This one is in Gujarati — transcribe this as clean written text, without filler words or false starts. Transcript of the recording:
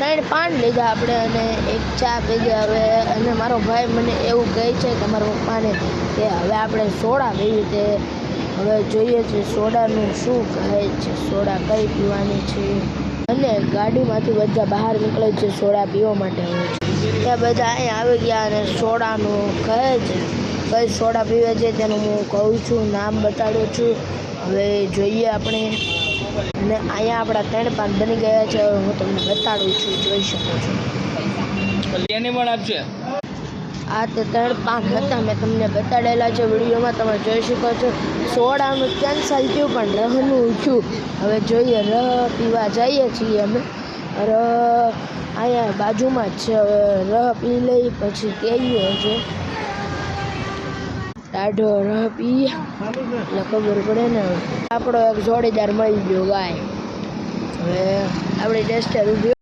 ત્રણ પાન લીધા આપણે અને એક ચા પીધી હવે. અને મારો ભાઈ મને એવું કહે છે તમારા પપ્પાને કે હવે આપણે સોડા પીવી તે હવે જોઈએ છે સોડાનું શું કહે છે, સોડા કઈ પીવાની છે. અને ગાડીમાંથી બધા બહાર નીકળે છે સોડા પીવા માટે. ત્યાં બધા અહીંયા આવી ગયા અને સોડાનું કહે છે કઈ સોડા પીવે છે તેનું હું કહું છું, નામ બતાડું છું. હવે જોઈએ આપણે. અને અહીંયા આપણા 3 પાન બની ગયા છે. હવે હું તમને બતાડું છું, જોઈ શકો છો. આ તે 3 પાન હતા મેં તમને બતાડેલા છે વિડીયોમાં, તમે જોઈ શકો છો. સોડાનું કેન્સલ થયું પણ રહનું થયું. હવે જોઈએ રહ પીવા જઈએ છીએ અમે. અહીંયા બાજુમાં જ છે. હવે રહ પી લઈ પછી કહીએ છે ટાઢો રહ પી એટલે ખબર પડે ને. આપણો એક જોડીદાર મળી ગયો ગાય. હવે આપણી ટેસ્ટર ઊભી